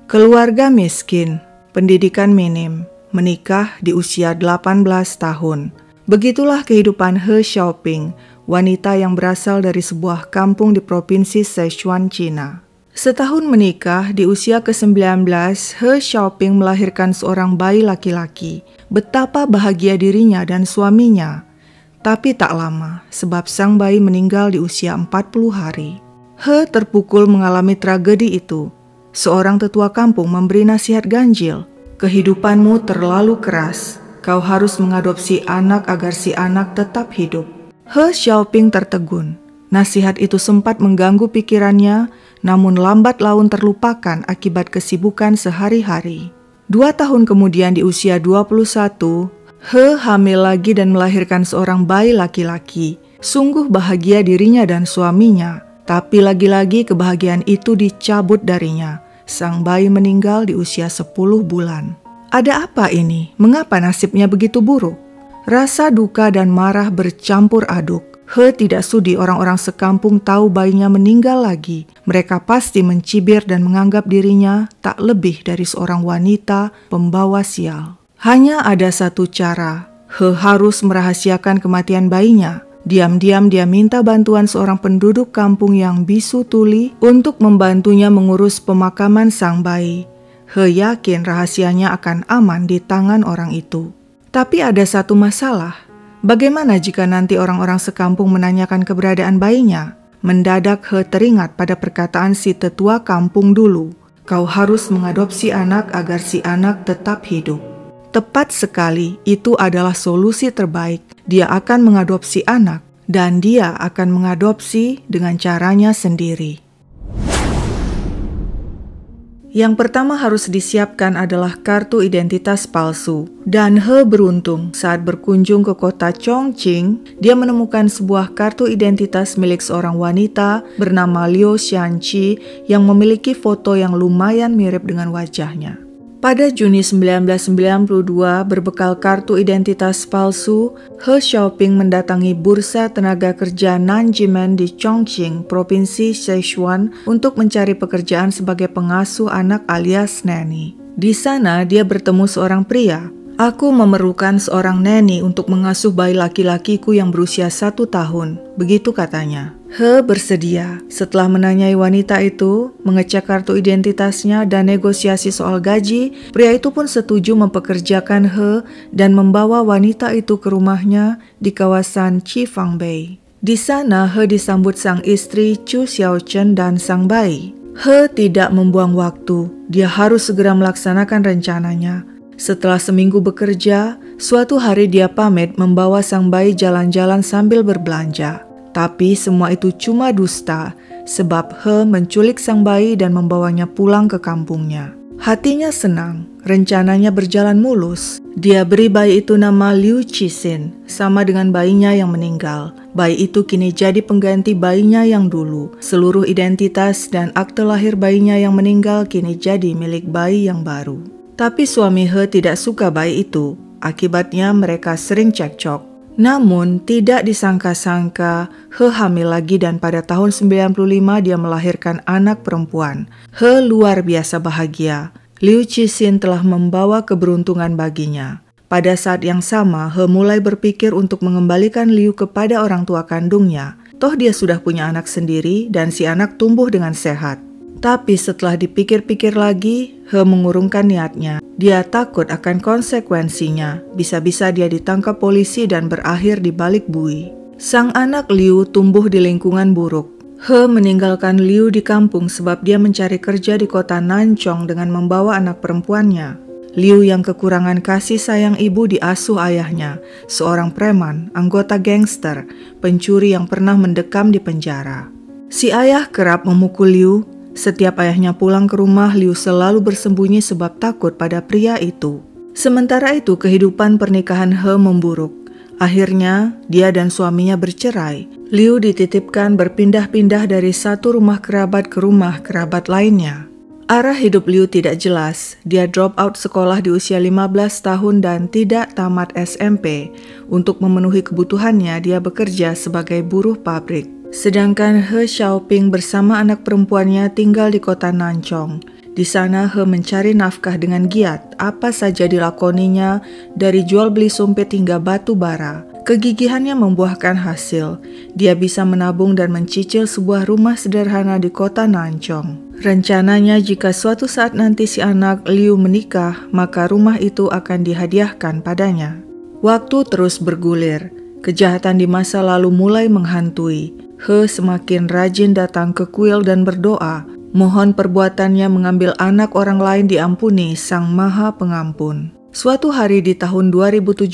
Keluarga miskin, pendidikan minim, menikah di usia 18 tahun. Begitulah kehidupan He Xiaoping, wanita yang berasal dari sebuah kampung di provinsi Sichuan, Cina. Setahun menikah, di usia ke-19, He Xiaoping melahirkan seorang bayi laki-laki. Betapa bahagia dirinya dan suaminya. Tapi tak lama, sebab sang bayi meninggal di usia 40 hari. He terpukul mengalami tragedi itu. Seorang tetua kampung memberi nasihat ganjil, "Kehidupanmu terlalu keras, kau harus mengadopsi anak agar si anak tetap hidup." He Xiaoping tertegun. Nasihat itu sempat mengganggu pikirannya, namun lambat laun terlupakan akibat kesibukan sehari-hari. 2 tahun kemudian di usia 21, He hamil lagi dan melahirkan seorang bayi laki-laki. Sungguh bahagia dirinya dan suaminya, tapi lagi-lagi kebahagiaan itu dicabut darinya. Sang bayi meninggal di usia 10 bulan. Ada apa ini? Mengapa nasibnya begitu buruk? Rasa duka dan marah bercampur aduk. He tidak sudi orang-orang sekampung tahu bayinya meninggal lagi. Mereka pasti mencibir dan menganggap dirinya tak lebih dari seorang wanita pembawa sial. Hanya ada satu cara. He harus merahasiakan kematian bayinya. Diam-diam dia minta bantuan seorang penduduk kampung yang bisu tuli untuk membantunya mengurus pemakaman sang bayi. He yakin rahasianya akan aman di tangan orang itu. Tapi ada satu masalah. Bagaimana jika nanti orang-orang sekampung menanyakan keberadaan bayinya? Mendadak He teringat pada perkataan si tetua kampung dulu. "Kau harus mengadopsi anak agar si anak tetap hidup." Tepat sekali, itu adalah solusi terbaik. Dia akan mengadopsi anak, dan dia akan mengadopsi dengan caranya sendiri. Yang pertama harus disiapkan adalah kartu identitas palsu. Dan He beruntung saat berkunjung ke kota Chongqing, dia menemukan sebuah kartu identitas milik seorang wanita bernama Liu Xianqi yang memiliki foto yang lumayan mirip dengan wajahnya. Pada Juni 1992, berbekal kartu identitas palsu, He Xiaoping mendatangi Bursa Tenaga Kerja Nanjimen di Chongqing, Provinsi Sichuan, untuk mencari pekerjaan sebagai pengasuh anak alias neni. Di sana, dia bertemu seorang pria. "Aku memerlukan seorang neni untuk mengasuh bayi laki-lakiku yang berusia 1 tahun," begitu katanya. He bersedia. Setelah menanyai wanita itu, mengecek kartu identitasnya dan negosiasi soal gaji, pria itu pun setuju mempekerjakan He dan membawa wanita itu ke rumahnya di kawasan Qifangbei. Di sana He disambut sang istri Chu Xiaochen dan sang bayi. He tidak membuang waktu, dia harus segera melaksanakan rencananya. Setelah seminggu bekerja, suatu hari dia pamit membawa sang bayi jalan-jalan sambil berbelanja. Tapi semua itu cuma dusta, sebab He menculik sang bayi dan membawanya pulang ke kampungnya. Hatinya senang, rencananya berjalan mulus. Dia beri bayi itu nama Liu Cixin, sama dengan bayinya yang meninggal. Bayi itu kini jadi pengganti bayinya yang dulu. Seluruh identitas dan akte lahir bayinya yang meninggal kini jadi milik bayi yang baru. Tapi suami He tidak suka bayi itu, akibatnya mereka sering cekcok. Namun tidak disangka-sangka He hamil lagi dan pada tahun 95 dia melahirkan anak perempuan. He luar biasa bahagia. Liu Cixin telah membawa keberuntungan baginya. Pada saat yang sama He mulai berpikir untuk mengembalikan Liu kepada orang tua kandungnya. Toh dia sudah punya anak sendiri dan si anak tumbuh dengan sehat. Tapi setelah dipikir-pikir lagi, He mengurungkan niatnya. Dia takut akan konsekuensinya. Bisa-bisa dia ditangkap polisi dan berakhir di balik bui. Sang anak Liu tumbuh di lingkungan buruk. He meninggalkan Liu di kampung sebab dia mencari kerja di kota Nanchong dengan membawa anak perempuannya. Liu yang kekurangan kasih sayang ibu diasuh ayahnya, seorang preman, anggota gangster, pencuri yang pernah mendekam di penjara. Si ayah kerap memukul Liu, Setiap ayahnya pulang ke rumah, Liu selalu bersembunyi sebab takut pada pria itu. Sementara itu, kehidupan pernikahan He memburuk. Akhirnya, dia dan suaminya bercerai. Liu dititipkan berpindah-pindah dari satu rumah kerabat ke rumah kerabat lainnya. Arah hidup Liu tidak jelas. Dia drop out sekolah di usia 15 tahun dan tidak tamat SMP. Untuk memenuhi kebutuhannya, dia bekerja sebagai buruh pabrik. Sedangkan He Xiaoping bersama anak perempuannya tinggal di kota Nanchong. Di sana He mencari nafkah dengan giat, apa saja dilakoninya dari jual beli sumpit hingga batu bara. Kegigihannya membuahkan hasil. Dia bisa menabung dan mencicil sebuah rumah sederhana di kota Nanchong. Rencananya jika suatu saat nanti si anak Liu menikah, maka rumah itu akan dihadiahkan padanya. Waktu terus bergulir. Kejahatan di masa lalu mulai menghantui. He semakin rajin datang ke kuil dan berdoa, mohon perbuatannya mengambil anak orang lain diampuni Sang Maha Pengampun. Suatu hari di tahun 2017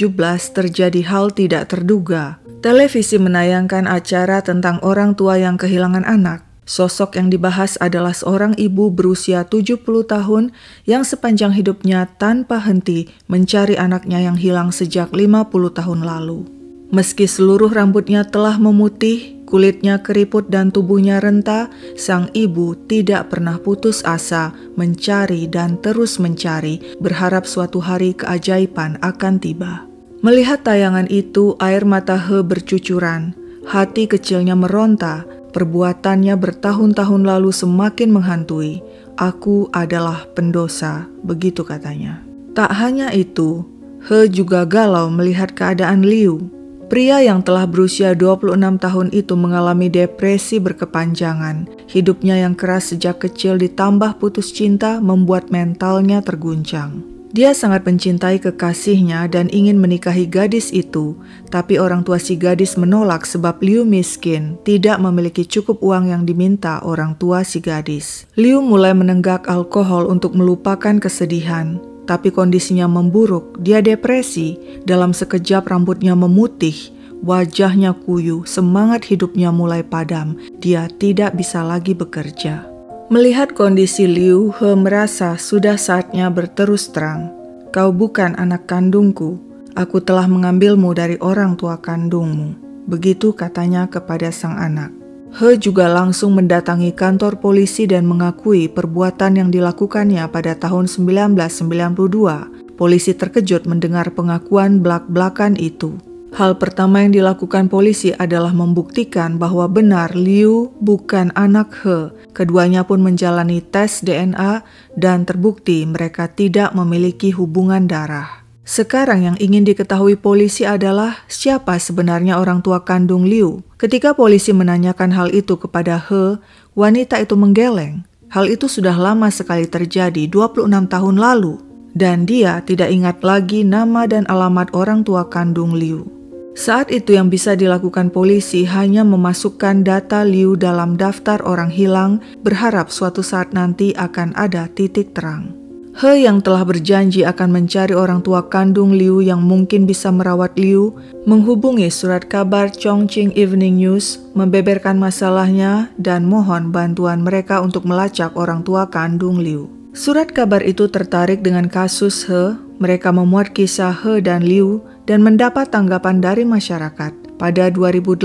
terjadi hal tidak terduga. Televisi menayangkan acara tentang orang tua yang kehilangan anak. Sosok yang dibahas adalah seorang ibu berusia 70 tahun yang sepanjang hidupnya tanpa henti mencari anaknya yang hilang sejak 50 tahun lalu. Meski seluruh rambutnya telah memutih, kulitnya keriput dan tubuhnya renta, sang ibu tidak pernah putus asa mencari dan terus mencari, berharap suatu hari keajaiban akan tiba. Melihat tayangan itu, air mata He bercucuran, hati kecilnya meronta. Perbuatannya bertahun-tahun lalu semakin menghantui. Aku adalah pendosa, begitu katanya. Tak hanya itu, He juga galau melihat keadaan Liu. Pria yang telah berusia 26 tahun itu mengalami depresi berkepanjangan. Hidupnya yang keras sejak kecil ditambah putus cinta membuat mentalnya terguncang. Dia sangat mencintai kekasihnya dan ingin menikahi gadis itu, tapi orang tua si gadis menolak sebab Liu miskin, tidak memiliki cukup uang yang diminta orang tua si gadis. Liu mulai menenggak alkohol untuk melupakan kesedihan, tapi kondisinya memburuk, dia depresi. Dalam sekejap rambutnya memutih, wajahnya kuyu, semangat hidupnya mulai padam, dia tidak bisa lagi bekerja. Melihat kondisi Liu, He merasa sudah saatnya berterus terang. Kau bukan anak kandungku, aku telah mengambilmu dari orang tua kandungmu. Begitu katanya kepada sang anak. He juga langsung mendatangi kantor polisi dan mengakui perbuatan yang dilakukannya pada tahun 1992. Polisi terkejut mendengar pengakuan belak-belakan itu. Hal pertama yang dilakukan polisi adalah membuktikan bahwa benar Liu bukan anak He. Keduanya pun menjalani tes DNA dan terbukti mereka tidak memiliki hubungan darah. Sekarang yang ingin diketahui polisi adalah siapa sebenarnya orang tua kandung Liu. Ketika polisi menanyakan hal itu kepada He, wanita itu menggeleng. Hal itu sudah lama sekali terjadi, 26 tahun lalu. Dan dia tidak ingat lagi nama dan alamat orang tua kandung Liu. Saat itu yang bisa dilakukan polisi hanya memasukkan data Liu dalam daftar orang hilang, berharap suatu saat nanti akan ada titik terang. He yang telah berjanji akan mencari orang tua kandung Liu yang mungkin bisa merawat Liu, menghubungi surat kabar Chongqing Evening News, membeberkan masalahnya dan mohon bantuan mereka untuk melacak orang tua kandung Liu. Surat kabar itu tertarik dengan kasus He. Mereka memuat kisah He dan Liu dan mendapat tanggapan dari masyarakat. Pada 2018,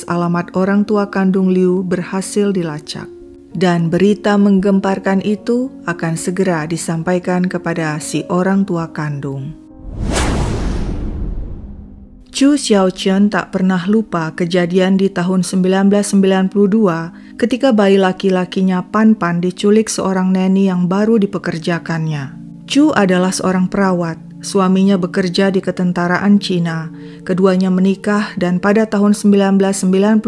alamat orang tua kandung Liu berhasil dilacak. Dan berita menggemparkan itu akan segera disampaikan kepada si orang tua kandung. Chu Xiaochen tak pernah lupa kejadian di tahun 1992 ketika bayi laki-lakinya Pan Pan diculik seorang neni yang baru dipekerjakannya. Chu adalah seorang perawat, suaminya bekerja di ketentaraan Cina. Keduanya menikah dan pada tahun 1991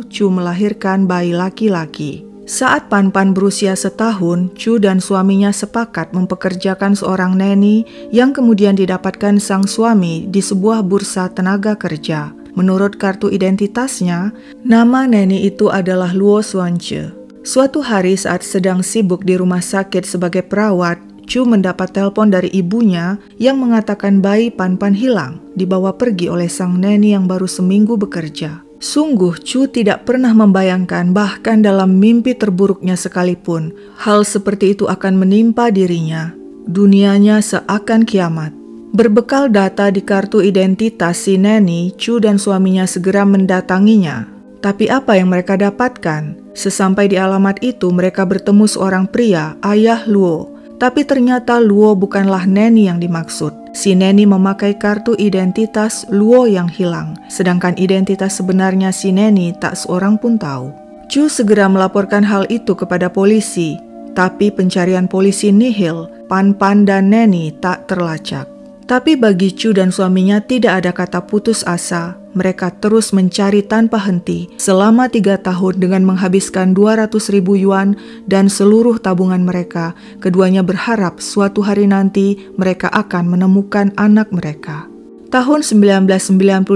Chu melahirkan bayi laki-laki. Saat Pan Pan berusia setahun, Chu dan suaminya sepakat mempekerjakan seorang neni yang kemudian didapatkan sang suami di sebuah bursa tenaga kerja. Menurut kartu identitasnya, nama neni itu adalah Luo Xuanche. Suatu hari saat sedang sibuk di rumah sakit sebagai perawat, Chu mendapat telepon dari ibunya yang mengatakan bayi Pan Pan hilang, dibawa pergi oleh sang neni yang baru seminggu bekerja. Sungguh Chu tidak pernah membayangkan bahkan dalam mimpi terburuknya sekalipun hal seperti itu akan menimpa dirinya. Dunianya seakan kiamat. Berbekal data di kartu identitas si Neni, Chu dan suaminya segera mendatanginya. Tapi apa yang mereka dapatkan? Sesampai di alamat itu mereka bertemu seorang pria, ayah Luo. Tapi ternyata Luo bukanlah Neni yang dimaksud. Si Neni memakai kartu identitas Luo yang hilang, sedangkan identitas sebenarnya si Neni tak seorang pun tahu. Chu segera melaporkan hal itu kepada polisi, tapi pencarian polisi nihil, Pan Pan dan Neni tak terlacak. Tapi bagi Chu dan suaminya tidak ada kata putus asa. Mereka terus mencari tanpa henti selama 3 tahun dengan menghabiskan 200.000 yuan dan seluruh tabungan mereka. Keduanya berharap suatu hari nanti mereka akan menemukan anak mereka. Tahun 1995,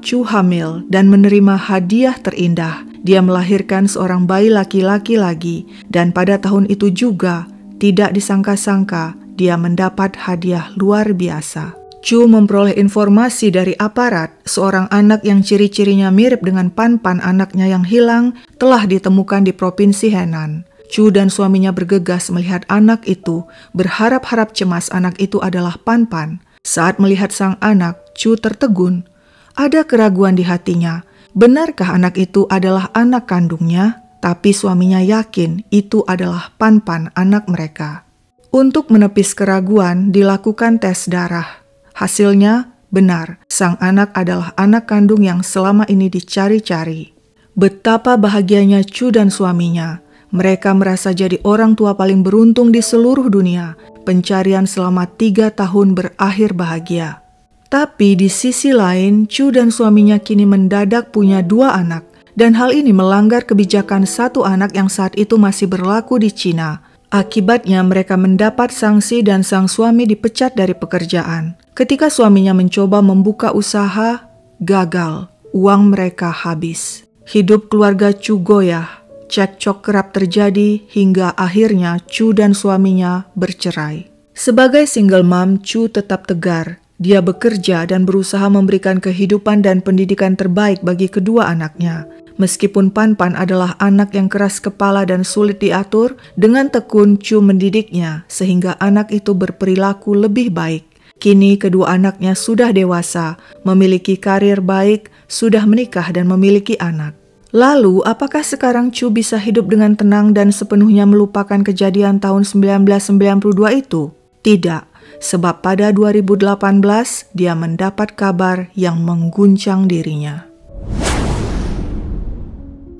Chu hamil dan menerima hadiah terindah. Dia melahirkan seorang bayi laki-laki lagi, dan pada tahun itu juga tidak disangka-sangka dia mendapat hadiah luar biasa. Chu memperoleh informasi dari aparat, seorang anak yang ciri-cirinya mirip dengan Pan Pan anaknya yang hilang telah ditemukan di Provinsi Henan. Chu dan suaminya bergegas melihat anak itu, berharap-harap cemas anak itu adalah Pan Pan. Saat melihat sang anak, Chu tertegun. Ada keraguan di hatinya. Benarkah anak itu adalah anak kandungnya? Tapi suaminya yakin itu adalah Pan Pan anak mereka. Untuk menepis keraguan, dilakukan tes darah. Hasilnya benar, sang anak adalah anak kandung yang selama ini dicari-cari. Betapa bahagianya Chu dan suaminya. Mereka merasa jadi orang tua paling beruntung di seluruh dunia. Pencarian selama 3 tahun berakhir bahagia. Tapi di sisi lain, Chu dan suaminya kini mendadak punya 2 anak. Dan hal ini melanggar kebijakan 1 anak yang saat itu masih berlaku di Cina. Akibatnya mereka mendapat sanksi dan sang suami dipecat dari pekerjaan. Ketika suaminya mencoba membuka usaha, gagal. Uang mereka habis. Hidup keluarga Chu goyah. Cekcok kerap terjadi hingga akhirnya Chu dan suaminya bercerai. Sebagai single mom, Chu tetap tegar. Dia bekerja dan berusaha memberikan kehidupan dan pendidikan terbaik bagi kedua anaknya. Meskipun Pan Pan adalah anak yang keras kepala dan sulit diatur, dengan tekun Chu mendidiknya sehingga anak itu berperilaku lebih baik. Kini kedua anaknya sudah dewasa, memiliki karir baik, sudah menikah dan memiliki anak. Lalu, apakah sekarang Chu bisa hidup dengan tenang dan sepenuhnya melupakan kejadian tahun 1992 itu? Tidak, sebab pada 2018 dia mendapat kabar yang mengguncang dirinya.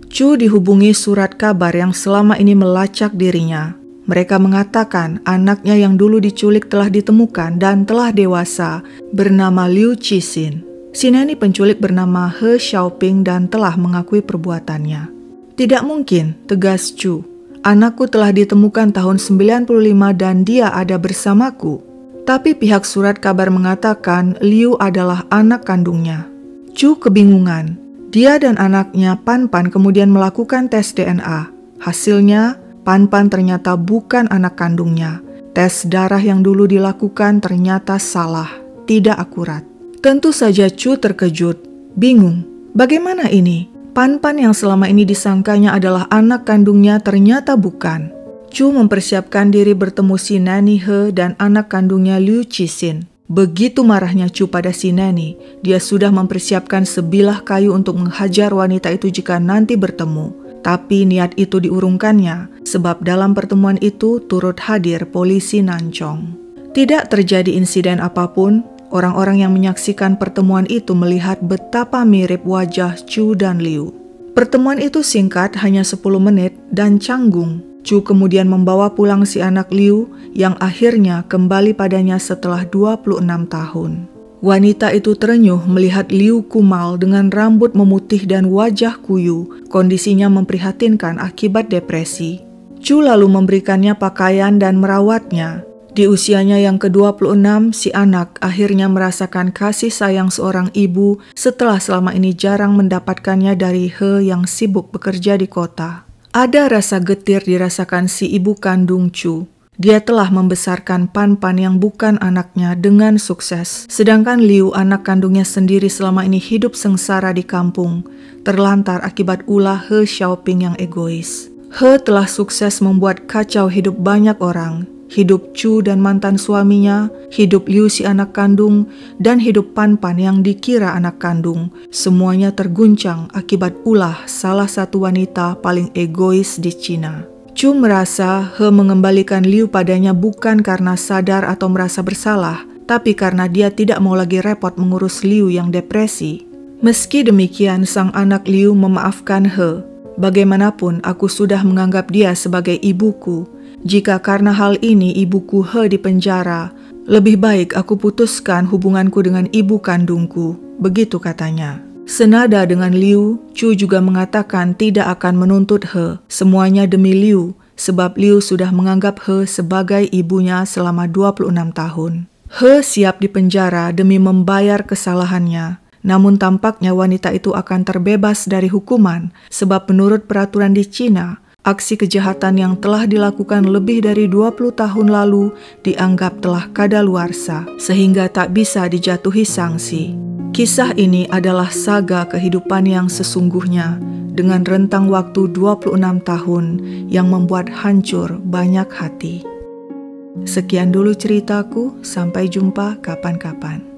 Chu dihubungi surat kabar yang selama ini melacak dirinya. Mereka mengatakan anaknya yang dulu diculik telah ditemukan dan telah dewasa, bernama Liu Cixin. Si Neni penculik bernama He Xiaoping dan telah mengakui perbuatannya. Tidak mungkin, tegas Chu. Anakku telah ditemukan tahun 95 dan dia ada bersamaku. Tapi pihak surat kabar mengatakan Liu adalah anak kandungnya. Chu kebingungan. Dia dan anaknya Pan Pan kemudian melakukan tes DNA. Hasilnya, Pan Pan ternyata bukan anak kandungnya. Tes darah yang dulu dilakukan ternyata salah, tidak akurat. Tentu saja Chu terkejut, bingung. Bagaimana ini? Pan Pan yang selama ini disangkanya adalah anak kandungnya ternyata bukan. Chu mempersiapkan diri bertemu si Neni He dan anak kandungnya Liu Cixin. Begitu marahnya Chu pada si Neni, dia sudah mempersiapkan sebilah kayu untuk menghajar wanita itu jika nanti bertemu. Tapi niat itu diurungkannya, sebab dalam pertemuan itu turut hadir polisi Nanchong. Tidak terjadi insiden apapun, orang-orang yang menyaksikan pertemuan itu melihat betapa mirip wajah Chu dan Liu. Pertemuan itu singkat, hanya 10 menit, dan canggung. Chu kemudian membawa pulang si anak Liu yang akhirnya kembali padanya setelah 26 tahun. Wanita itu terenyuh melihat Liu kumal dengan rambut memutih dan wajah kuyu. Kondisinya memprihatinkan akibat depresi. Chu lalu memberikannya pakaian dan merawatnya. Di usianya yang ke-26, si anak akhirnya merasakan kasih sayang seorang ibu setelah selama ini jarang mendapatkannya dari He yang sibuk bekerja di kota. Ada rasa getir dirasakan si ibu kandung Chu. Dia telah membesarkan Pan Pan yang bukan anaknya dengan sukses. Sedangkan Liu, anak kandungnya sendiri, selama ini hidup sengsara di kampung, terlantar akibat ulah He Xiaoping yang egois. He telah sukses membuat kacau hidup banyak orang. Hidup Chu dan mantan suaminya, hidup Liu si anak kandung, dan hidup Pan Pan yang dikira anak kandung. Semuanya terguncang akibat ulah salah satu wanita paling egois di Cina. Chu merasa He mengembalikan Liu padanya bukan karena sadar atau merasa bersalah, tapi karena dia tidak mau lagi repot mengurus Liu yang depresi. Meski demikian, sang anak Liu memaafkan He. Bagaimanapun aku sudah menganggap dia sebagai ibuku. Jika karena hal ini ibuku He dipenjara, lebih baik aku putuskan hubunganku dengan ibu kandungku. Begitu katanya. Senada dengan Liu, Chu juga mengatakan tidak akan menuntut He. Semuanya demi Liu, sebab Liu sudah menganggap He sebagai ibunya selama 26 tahun. He siap dipenjara demi membayar kesalahannya. Namun tampaknya wanita itu akan terbebas dari hukuman, sebab menurut peraturan di Cina, aksi kejahatan yang telah dilakukan lebih dari 20 tahun lalu dianggap telah kadaluarsa, sehingga tak bisa dijatuhi sanksi. Kisah ini adalah saga kehidupan yang sesungguhnya, dengan rentang waktu 26 tahun yang membuat hancur banyak hati. Sekian dulu ceritaku, sampai jumpa kapan-kapan.